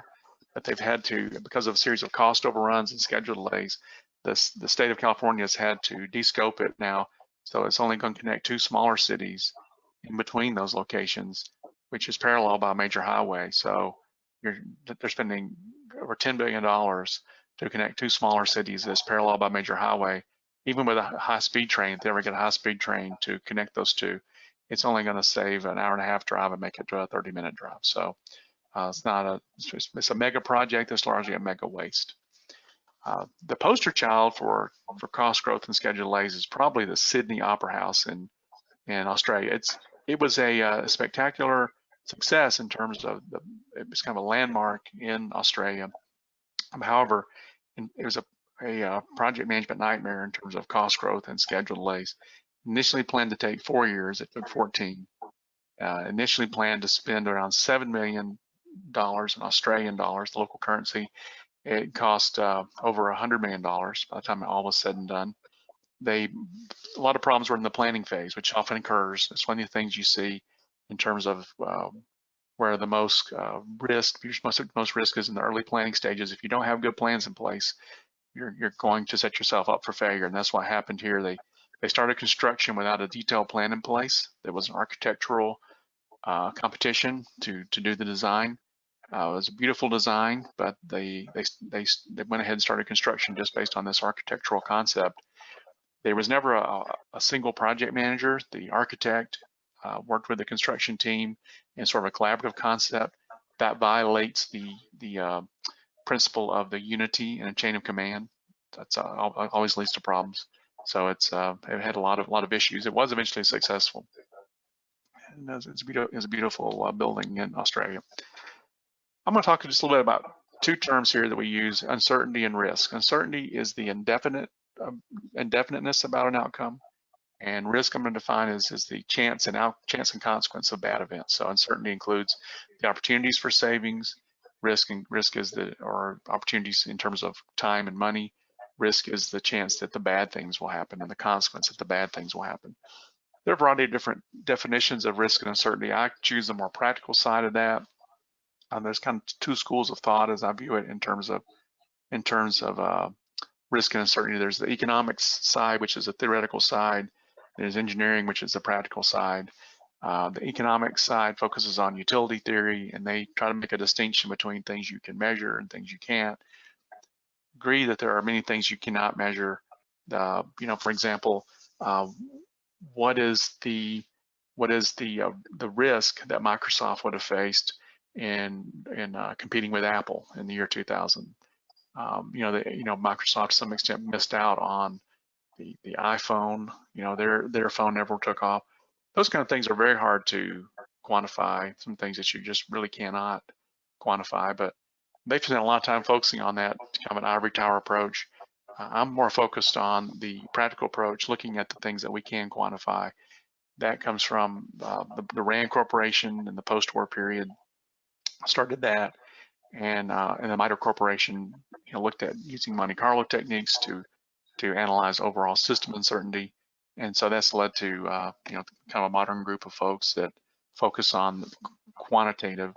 S4: but they've had to, because of a series of cost overruns and schedule delays, the state of California has had to de-scope it now. So it's only going to connect 2 smaller cities in between those locations, which is parallel by a major highway. So they're spending over $10 billion to connect 2 smaller cities that's parallel by a major highway. Even with a high-speed train, if they ever get a high-speed train to connect those 2, it's only going to save an hour-and-a-half drive and make it to a 30-minute drive. So it's a mega project that's largely a mega waste. The poster child for cost growth and schedule delays is probably the Sydney Opera House in Australia. It was a spectacular success in terms of it was kind of a landmark in Australia. However, it was a project management nightmare in terms of cost growth and schedule delays. Initially planned to take 4 years, it took 14. Initially planned to spend around $7 million in Australian dollars, the local currency. It cost over $100 million by the time it all was said and done. A lot of problems were in the planning phase, which often occurs. It's one of the things you see in terms of where the most risk is in the early planning stages. If you don't have good plans in place, you're going to set yourself up for failure, and that's what happened here. They started construction without a detailed plan in place. There was an architectural competition to do the design. It was a beautiful design, but they went ahead and started construction just based on this architectural concept. There was never a single project manager. The architect worked with the construction team in sort of a collaborative concept that violates the principle of the unity and a chain of command. That's always leads to problems. So it had a lot of issues. It was eventually successful. And it's a beautiful building in Australia. I'm going to talk just a little bit about 2 terms here that we use: uncertainty and risk. Uncertainty is the indefiniteness about an outcome, and risk I'm going to define is the chance and consequence of bad events. So uncertainty includes the opportunities for savings. Risk is or opportunities in terms of time and money. Risk is the chance that the bad things will happen and the consequence that the bad things will happen. There are a variety of different definitions of risk and uncertainty. I choose the more practical side of that. There's kind of 2 schools of thought as I view it in terms of risk and uncertainty. There's the economics side, which is a theoretical side. There's engineering, which is the practical side. The economic side focuses on utility theory, and they try to make a distinction between things you can measure and things you can't. Agree that there are many things you cannot measure. For example, what is the risk that Microsoft would have faced in competing with Apple in the year 2000? Microsoft to some extent missed out on the iPhone. Their phone never took off. Those kind of things are very hard to quantify. Some things that you just really cannot quantify, but they've spent a lot of time focusing on that, kind of an ivory tower approach. I'm more focused on the practical approach, looking at the things that we can quantify. That comes from the RAND Corporation in the post-war period started that, and the MITRE Corporation looked at using Monte Carlo techniques to analyze overall system uncertainty, and so that's led to kind of a modern group of folks that focus on quantitative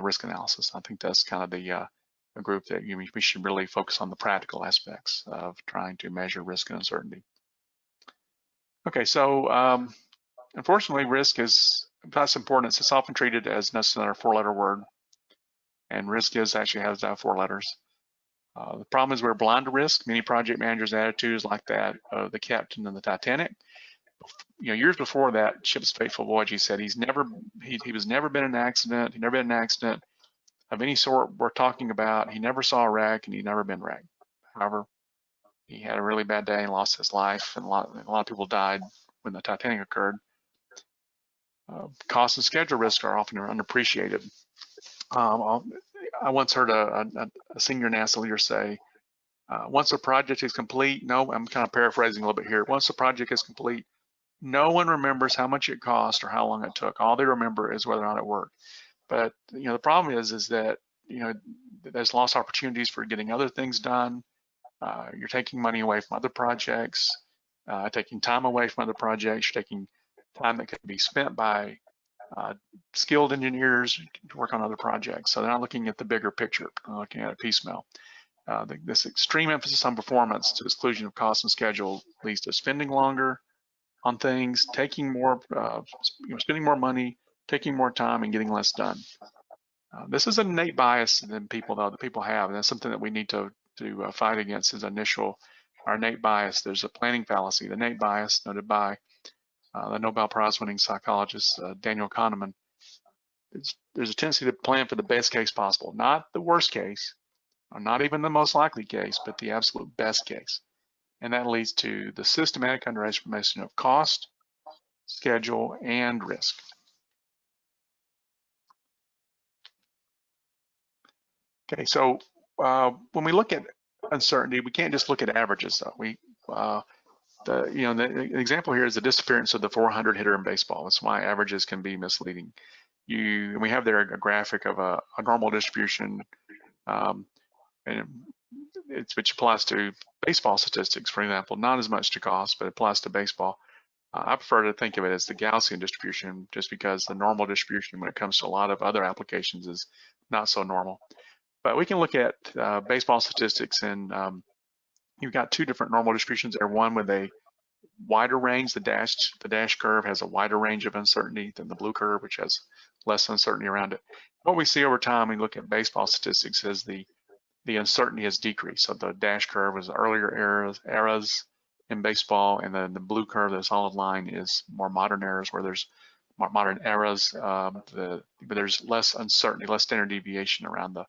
S4: risk analysis. I think that's kind of the a group that we should really focus on the practical aspects of trying to measure risk and uncertainty. Okay, so unfortunately, risk is less important. It's often treated as another four-letter word, and risk actually has 4 letters. The problem is we're blind to risk. Many project managers' attitude is like that of the captain in the Titanic. Years before that ship's fateful voyage, he said he was never been in an accident. He'd never been in an accident of any sort we're talking about. He never saw a wreck, and he'd never been wrecked. However, he had a really bad day and lost his life, and a lot of people died when the Titanic occurred. Cost and schedule risk are often unappreciated. I once heard a senior NASA leader say, once a project is complete, I'm kind of paraphrasing a little bit here. Once a project is complete, no one remembers how much it cost or how long it took. All they remember is whether or not it worked. But the problem is that there's lost opportunities for getting other things done. You're taking money away from other projects, taking time away from other projects. You're taking time that could be spent by skilled engineers to work on other projects. So they're not looking at the bigger picture, looking at it piecemeal. This extreme emphasis on performance to the exclusion of cost and schedule leads to spending longer on things, taking more, spending more money, taking more time, and getting less done. This is an innate bias that people have, and that's something that we need to fight against. Is our innate bias. There's a planning fallacy. The innate bias, noted by the Nobel Prize-winning psychologist Daniel Kahneman. There's a tendency to plan for the best case possible, not the worst case, or not even the most likely case, but the absolute best case. And that leads to the systematic underestimation of cost, schedule, and risk. Okay, so when we look at uncertainty, we can't just look at averages, though. The example here is the disappearance of the 400 hitter in baseball. That's why averages can be misleading. We have there a graphic of a normal distribution, which applies to baseball statistics, for example, not as much to cost, but it applies to baseball. I prefer to think of it as the Gaussian distribution, just because the normal distribution when it comes to a lot of other applications is not so normal. But we can look at baseball statistics, and you've got 2 different normal distributions there. One with a wider range, the dash curve has a wider range of uncertainty than the blue curve, which has less uncertainty around it. What we see over time, we look at baseball statistics, is the uncertainty has decreased. So the dash curve was earlier eras in baseball, and then the blue curve, the solid line, is more modern eras where there's more modern eras, but there's less uncertainty, less standard deviation around the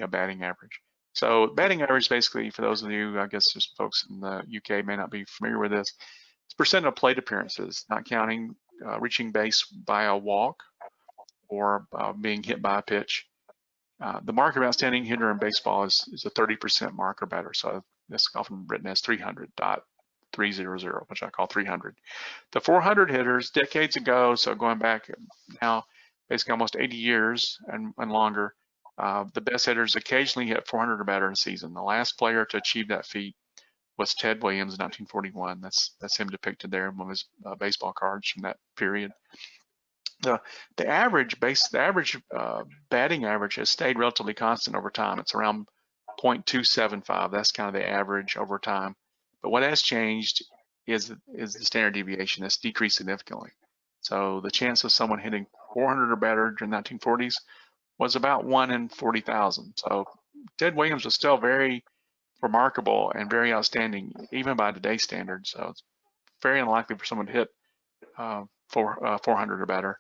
S4: batting average. So batting average, basically, for those of you, I guess just folks in the UK may not be familiar with this, it's percent of plate appearances, not counting reaching base by a walk or being hit by a pitch. The mark of outstanding hitter in baseball is a 30% mark or better. So that's often written as 300.300, which I call 300. The 400 hitters decades ago, so going back now, basically almost 80 years and longer, the best hitters occasionally hit 400 or better in a season. The last player to achieve that feat was Ted Williams in 1941. That's him depicted there in one of his baseball cards from that period. The average batting average has stayed relatively constant over time. It's around 0.275. That's kind of the average over time. But what has changed is the standard deviation. That's decreased significantly. So the chance of someone hitting 400 or better during the 1940s was about 1 in 40,000. So Ted Williams was still very remarkable and very outstanding, even by today's standards. So it's very unlikely for someone to hit 400 or better.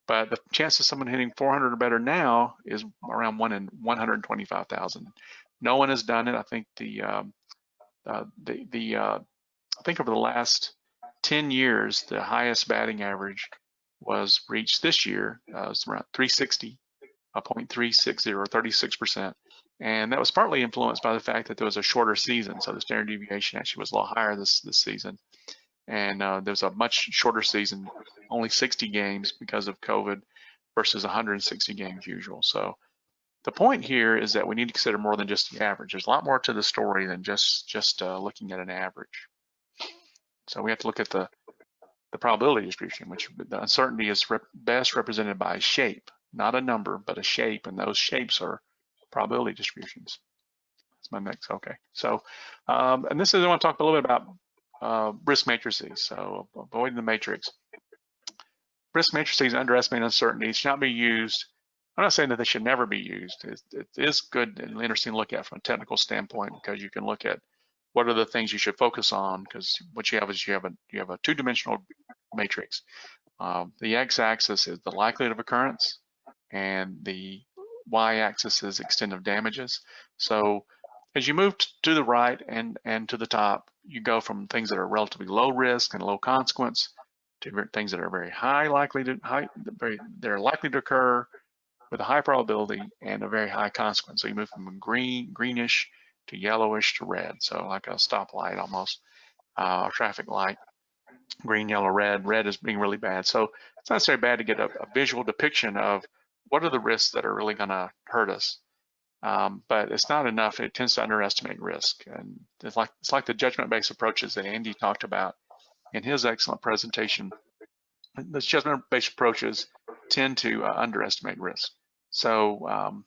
S4: But the chance of someone hitting 400 or better now is around 1 in 125,000. No one has done it. I think I think over the last 10 years, the highest batting average was reached this year. It was around 360. 0.360 or 36%, and that was partly influenced by the fact that there was a shorter season, so the standard deviation actually was a little higher this season. and there's a much shorter season, only 60 games because of COVID versus 160 games usual. So the point here is that we need to consider more than just the average. There's a lot more to the story than just looking at an average. So we have to look at the probability distribution, which the uncertainty is best represented by a shape, not a number, but a shape, and those shapes are probability distributions. That's my next, okay. So, and this is, I want to talk a little bit about risk matrices, so avoiding the matrix. Risk matrices underestimate uncertainty. It should not be used. I'm not saying that they should never be used. It is good and interesting to look at from a technical standpoint, because you can look at what are the things you should focus on, because what you have is you have a two-dimensional matrix. The x-axis is the likelihood of occurrence, and the y-axis is extent of damages. So as you move to the right and to the top, you go from things that are relatively low risk and low consequence to things that are very they're likely to occur with a high probability and a very high consequence. So you move from greenish to yellowish to red. So like a stoplight almost, a traffic light, green, yellow, red. Red is being really bad. So it's not necessarily bad to get a visual depiction of what are the risks that are really going to hurt us. But it's not enough. It tends to underestimate risk. And it's like the judgment-based approaches that Andy talked about in his excellent presentation. The judgment-based approaches tend to underestimate risk. So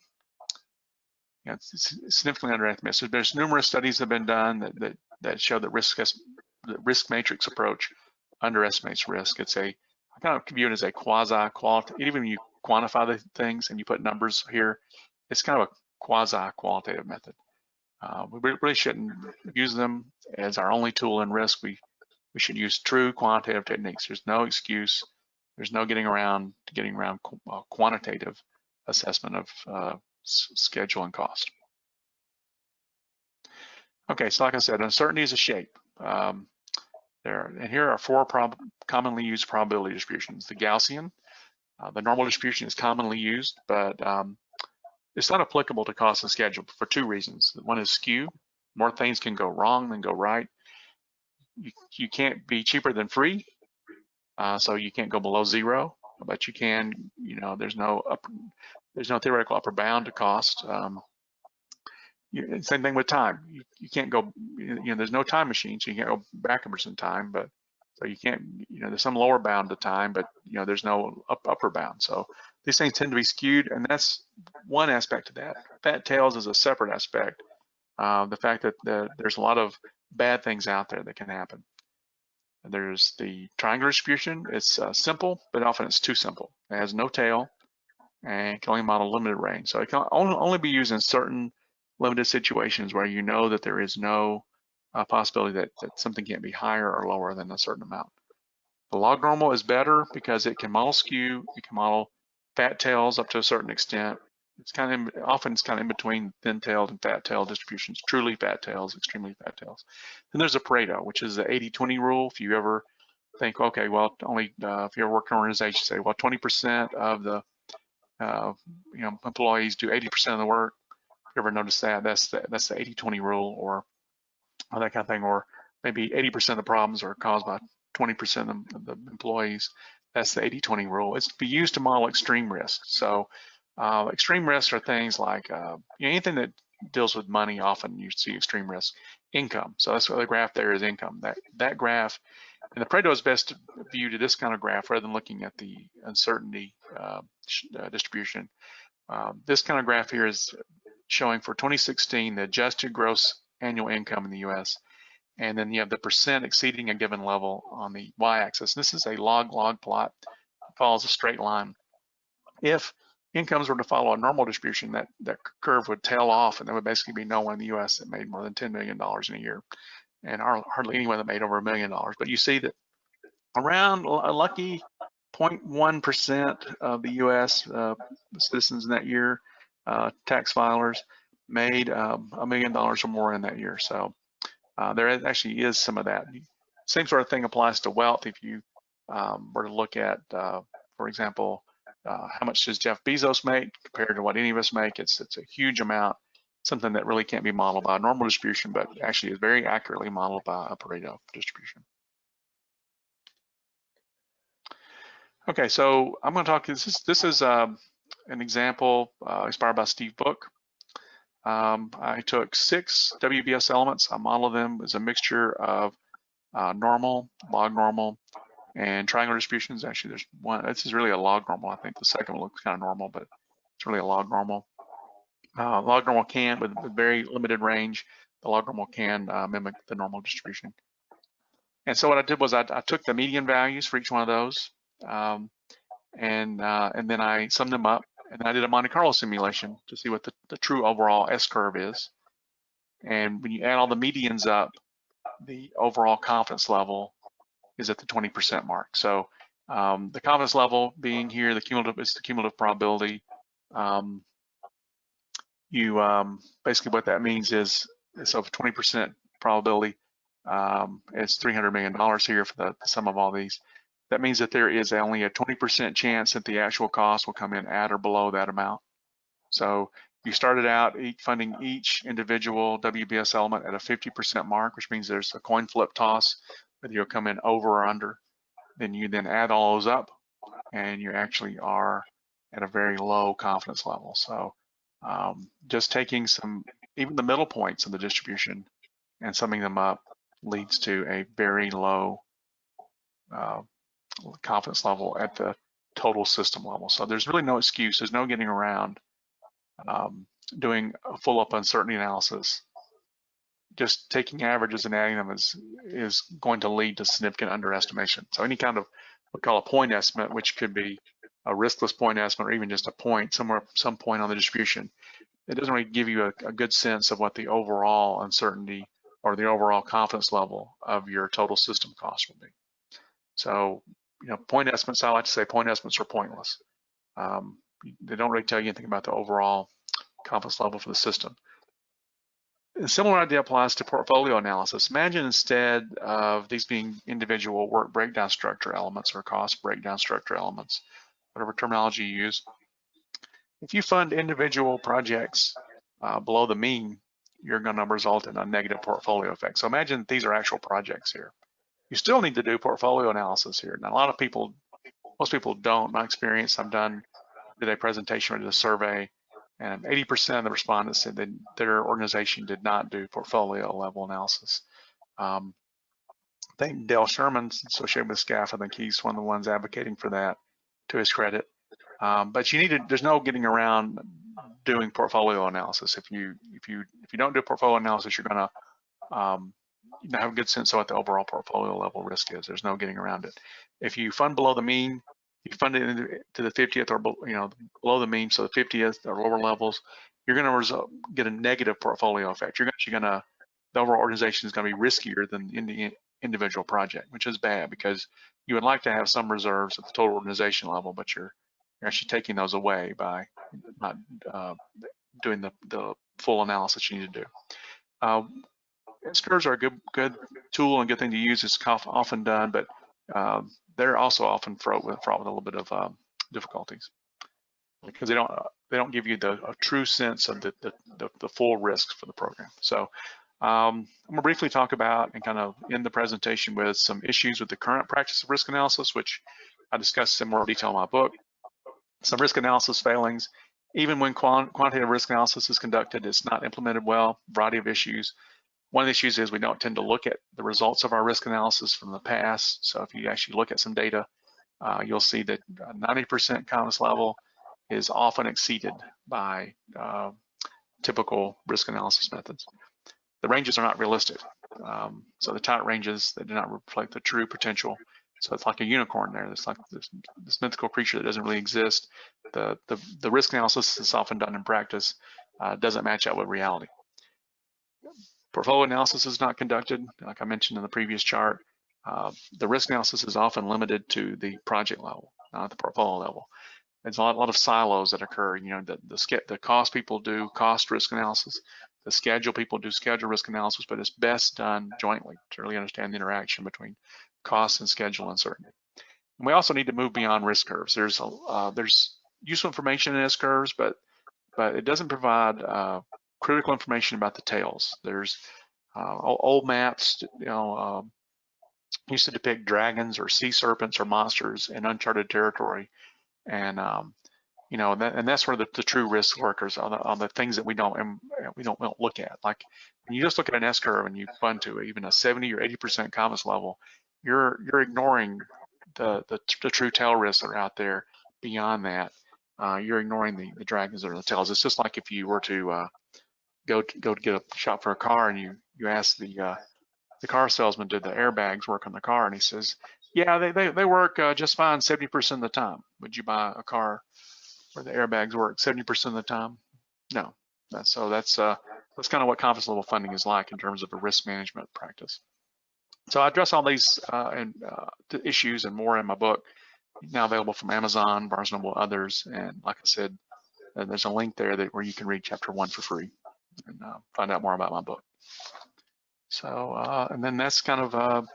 S4: it's significantly underestimated. So there's numerous studies that have been done that show that the risk matrix approach underestimates risk. I kind of view it as a quasi-qualitative. Even when you quantify the things and you put numbers here, it's kind of a quasi-qualitative method. We really shouldn't use them as our only tool in risk. We should use true quantitative techniques. There's no excuse. There's no getting around quantitative assessment of schedule and cost. Okay, so like I said, uncertainty is a shape. And here are four commonly used probability distributions. The Gaussian, the normal distribution is commonly used, but it's not applicable to cost and schedule for two reasons. One is skew. More things can go wrong than go right. You can't be cheaper than free, so you can't go below zero, but you can, there's no theoretical upper bound to cost. Same thing with time. You can't go, there's no time machine, so you can't go backwards in time, but so you can't, there's some lower bound to time, but there's no upper bound. So these things tend to be skewed, and that's one aspect of that. Fat tails is a separate aspect. The fact that there's a lot of bad things out there that can happen. There's the triangular distribution. It's simple, but often it's too simple. It has no tail and can only model limited range. So it can only be used in certain limited situations where you know that there is no possibility that something can't be higher or lower than a certain amount. The log normal is better because it can model skew. It can model fat tails up to a certain extent. It's often in between thin-tailed and fat-tailed distributions, truly fat tails, extremely fat tails. Then there's a Pareto, which is the 80-20 rule. If you ever think, okay, well, only if you ever work in an organization, say, well, 20% of the employees do 80% of the work. If you ever notice that, that's the 80-20 rule, or that kind of thing, or maybe 80% of the problems are caused by 20% of the employees. That's the 80-20 rule. It's to be used to model extreme risk. So extreme risks are things like anything that deals with money. Often you see extreme risk. Income. So that's what the graph there is, income. That graph, and the Pareto is best viewed to this kind of graph rather than looking at the uncertainty distribution. This kind of graph here is showing for 2016 the adjusted gross annual income in the U.S. And then you have the percent exceeding a given level on the y-axis. This is a log-log plot. It follows a straight line. If incomes were to follow a normal distribution, that curve would tail off, and there would basically be no one in the U.S. that made more than $10 million in a year, and hardly anyone that made over $1 million. But you see that around a lucky 0.1% of the U.S. Citizens in that year, tax filers, made $1 million or more in that year. So there actually is some of that. Same sort of thing applies to wealth. If you were to look at, for example, how much does Jeff Bezos make compared to what any of us make? It's a huge amount, something that really can't be modeled by a normal distribution, but actually is very accurately modeled by a Pareto distribution. Okay, so I'm going to talk. This is an example inspired by Steve Book. I took 6 WBS elements. I modeled them as a mixture of normal, log normal, and triangle distributions. Actually, there's one. This is really a log normal. I think the second one looks kind of normal, but it's really a log normal. Log normal can, with very limited range, the log normal can mimic the normal distribution. And so what I did was I took the median values for each one of those, and then I summed them up, and then I did a Monte Carlo simulation to see what the true overall S-curve is. And when you add all the medians up, the overall confidence level is at the 20% mark. So the confidence level being here, the cumulative probability. Basically what that means is it's of 20% probability. It's $300 million here for the sum of all these. That means that there is only a 20% chance that the actual cost will come in at or below that amount. So you started out funding each individual WBS element at a 50% mark, which means there's a coin flip toss, whether you'll come in over or under. Then you add all those up, and you actually are at a very low confidence level. So just taking even the middle points of the distribution and summing them up leads to a very low confidence level at the total system level. So there's really no excuse. There's no getting around doing a full up uncertainty analysis. Just taking averages and adding them is going to lead to significant underestimation. So any kind of what we call a point estimate, which could be a riskless point estimate or even just a point some point on the distribution, it doesn't really give you a good sense of what the overall uncertainty or the overall confidence level of your total system cost will be. So, point estimates, I like to say point estimates are pointless. They don't really tell you anything about the overall confidence level for the system. A similar idea applies to portfolio analysis. Imagine instead of these being individual work breakdown structure elements or cost breakdown structure elements, whatever terminology you use, if you fund individual projects below the mean, you're going to result in a negative portfolio effect. So imagine these are actual projects here. You still need to do portfolio analysis here. Now, most people don't. My experience, did a presentation or did a survey, and 80% of the respondents said that their organization did not do portfolio level analysis. I think Dale Sherman's associated with SCAF. I think he's one of the ones advocating for that, to his credit. But there's no getting around doing portfolio analysis. If you don't do portfolio analysis, you're going to have a good sense of what the overall portfolio level risk is. There's no getting around it. If you fund below the mean, you fund it to the 50th or below the mean, so the 50th or lower levels, you're going to get a negative portfolio effect. The overall organization is going to be riskier than in the individual project, which is bad because you would like to have some reserves at the total organization level, but you're actually taking those away by not doing the full analysis you need to do. S-curves are a good tool and good thing to use. It's often done, but they're also often fraught with a little bit of difficulties because they don't give you a true sense of the full risks for the program. So I'm going to briefly talk about and kind of end the presentation with some issues with the current practice of risk analysis, which I discuss in more detail in my book. Some risk analysis failings. Even when quantitative risk analysis is conducted, it's not implemented well. Variety of issues. One of the issues is we don't tend to look at the results of our risk analysis from the past. So if you actually look at some data, you'll see that 90% confidence level is often exceeded by typical risk analysis methods. The ranges are not realistic. So the tight ranges, they do not reflect the true potential. So it's like a unicorn there. It's like this mythical creature that doesn't really exist. The risk analysis that's often done in practice doesn't match up with reality. Portfolio analysis is not conducted, like I mentioned in the previous chart. The risk analysis is often limited to the project level, not the portfolio level. There's a lot of silos that occur. The cost people do cost risk analysis. The schedule people do schedule risk analysis, but it's best done jointly to really understand the interaction between cost and schedule uncertainty. And we also need to move beyond risk curves. There's useful information in S curves, but it doesn't provide critical information about the tails. There's old maps, used to depict dragons or sea serpents or monsters in uncharted territory. And you know, and that's where the true risk workers are the things that we don't look at. Like when you just look at an S curve and you fund to even a 70 or 80% confidence level, you're ignoring the true tail risks that are out there beyond that. You're ignoring the dragons or the tails. It's just like if you were to go to get a shop for a car and you ask the car salesman, did the airbags work on the car? And he says, yeah, they work just fine 70% of the time. Would you buy a car where the airbags work 70% of the time? No. That's kind of what confidence level funding is like in terms of a risk management practice. So I address all these issues and more in my book, now available from Amazon, Barnes & Noble, others. And like I said, there's a link there where you can read chapter 1 for free and find out more about my book. So, and then that's kind of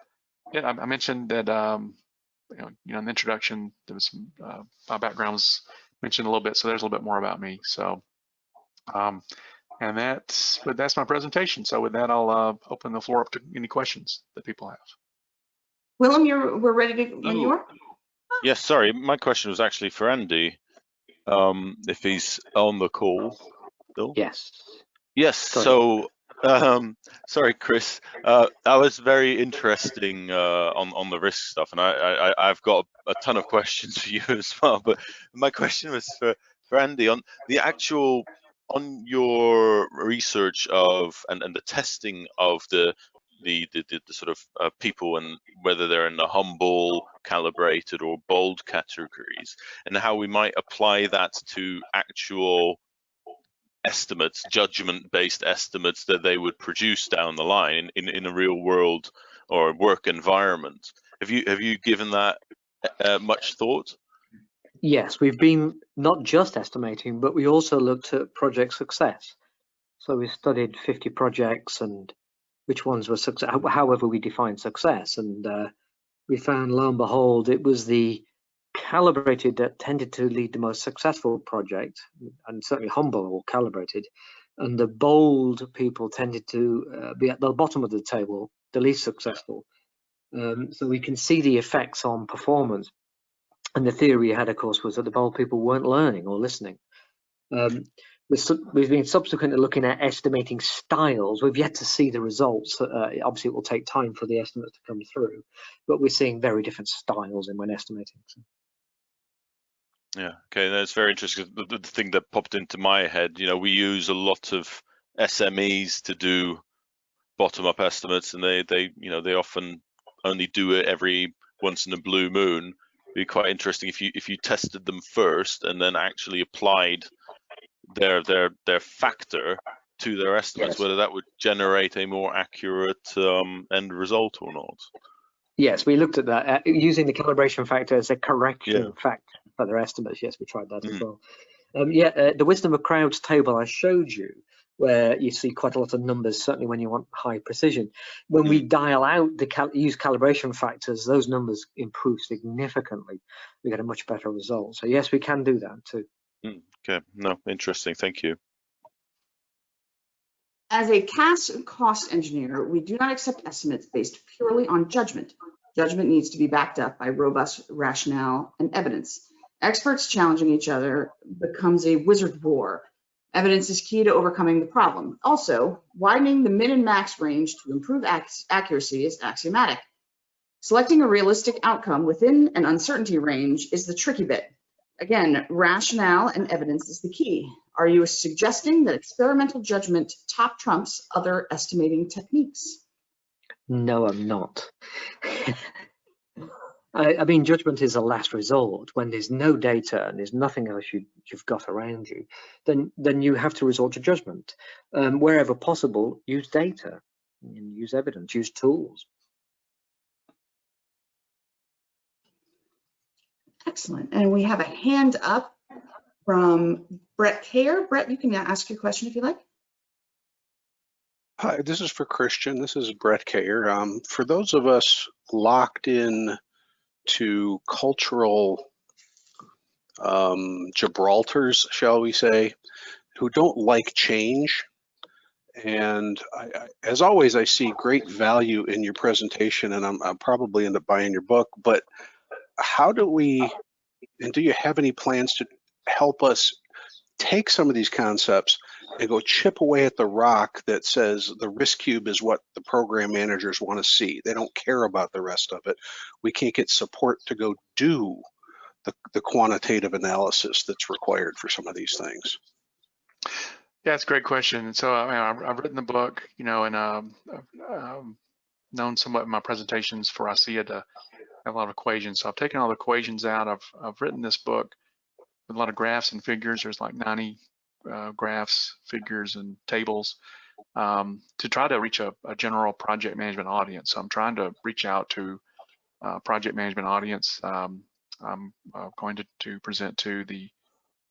S4: it. I mentioned that you know, in the introduction, there was some my background was mentioned a little bit, so there's a little bit more about me. So, and that's my presentation. So with that, I'll open the floor up to any questions that people have.
S3: Willem, we're ready to. When you are.
S5: Yes, sorry, my question was actually for Andy. If he's on the call still.
S2: Yes.
S5: Yes.
S2: Sorry.
S5: So. Sorry, Chris. That was very interesting on the risk stuff, and I've got a ton of questions for you as well. But my question was for Andy on the actual your research of and the testing of the sort of people and whether they're in the humble, calibrated, or bold categories, and how we might apply that to actual estimates, judgment-based estimates that they would produce down the line in a real world or work environment. Have you given that much thought?
S2: Yes, we've been not just estimating, but we also looked at project success. So we studied 50 projects and which ones were success, however we define success, and we found, lo and behold, it was the calibrated that tended to lead the most successful project, and certainly humble or calibrated, and the bold people tended to be at the bottom of the table, the least successful. So we can see the effects on performance, and the theory we had, of course, was that the bold people weren't learning or listening. We've been subsequently looking at estimating styles. We've yet to see the results. Obviously, it will take time for the estimates to come through, but we're seeing very different styles when estimating. So.
S5: Yeah, okay, that's very interesting. The thing that popped into my head, you know, we use a lot of SMEs to do bottom-up estimates, and they often only do it every once in a blue moon. It'd be quite interesting if you tested them first and then actually applied their factor to their estimates, yes, whether that would generate a more accurate end result or not.
S2: Yes, we looked at that using the calibration factor as a correction factor for their estimates. Yes, we tried that as well. The wisdom of crowds table I showed you, where you see quite a lot of numbers, certainly when you want high precision. When we dial out use calibration factors, those numbers improve significantly. We get a much better result. So yes, we can do that too.
S5: Okay, no, interesting. Thank you.
S3: As a CAS cost engineer, we do not accept estimates based purely on judgment. Judgment needs to be backed up by robust rationale and evidence. Experts challenging each other becomes a wizard war. Evidence is key to overcoming the problem. Also, widening the min and max range to improve accuracy is axiomatic. Selecting a realistic outcome within an uncertainty range is the tricky bit. Again, rationale and evidence is the key. Are you suggesting that experimental judgment top trumps other estimating techniques?
S2: No, I'm not. I mean, judgment is a last resort. When there's no data and there's nothing else you've got around you, then you have to resort to judgment. Wherever possible, use data, use evidence, use tools.
S3: Excellent. And we have a hand up from Brett Kayer. Brett, you can ask your question if you like.
S6: Hi, this is for Christian. This is Brett Kayer. For those of us locked in to cultural Gibraltars, shall we say, who don't like change And as always, I see great value in your presentation, and I'll probably end up buying your book. But how do we, and do you have any plans to help us take some of these concepts and go chip away at the rock that says the risk cube is what the program managers want to see? They don't care about the rest of it. We can't get support to go do the quantitative analysis that's required for some of these things.
S4: Yeah, it's a great question. So I've written the book, you know, and known somewhat in my presentations for ICEA to have a lot of equations. So I've taken all the equations out. I've written this book with a lot of graphs and figures. There's like 90 graphs, figures, and tables to try to reach a general project management audience. So I'm trying to reach out to project management audience. I'm going to present to the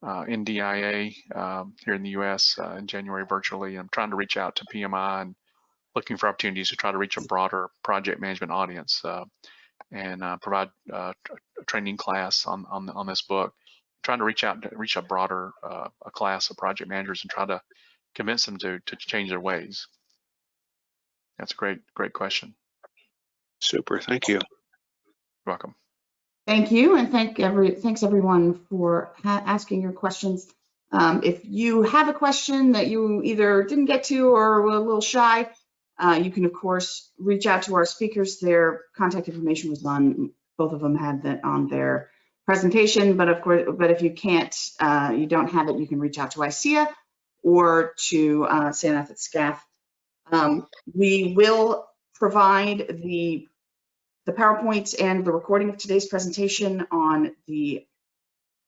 S4: NDIA here in the US in January virtually. I'm trying to reach out to PMI and looking for opportunities to try to reach a broader project management audience and provide a training class on this book. I'm trying to reach a broader a class of project managers and try to convince them to change their ways. That's a great question.
S6: Super, thank you.
S4: You're welcome.
S3: Thank you, and thanks everyone for asking your questions. If you have a question that you either didn't get to or were a little shy, you can of course reach out to our speakers. Their contact information was on, both of them had that on their presentation, but of course, if you can't, you don't have it, you can reach out to ICEA or to Sanath at SCAF. We will provide the PowerPoints and the recording of today's presentation on the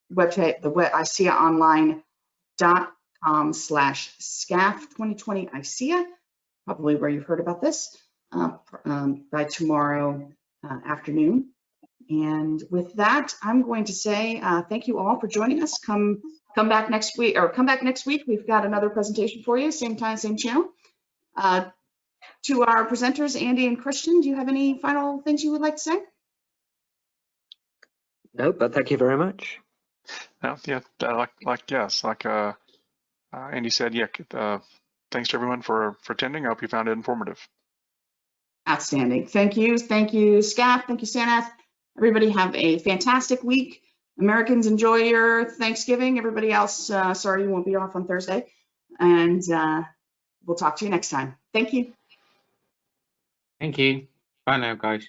S3: website, the ICEAonline.com/SCAF2020 ICEA, probably where you've heard about this, by tomorrow afternoon. And with that, I'm going to say thank you all for joining us. Come back next week, or come back next week. We've got another presentation for you, same time, same channel. To our presenters, Andy and Christian, do you have any final things you would like to say?
S2: No, but thank you very much.
S4: Yeah, like Andy said, yeah. Thanks to everyone for attending. I hope you found it informative.
S3: Outstanding. Thank you, SCAF. Thank you, Sanath. Everybody have a fantastic week. Americans, enjoy your Thanksgiving. Everybody else, sorry you won't be off on Thursday. And we'll talk to you next time. Thank you.
S1: Thank you. Bye now, guys.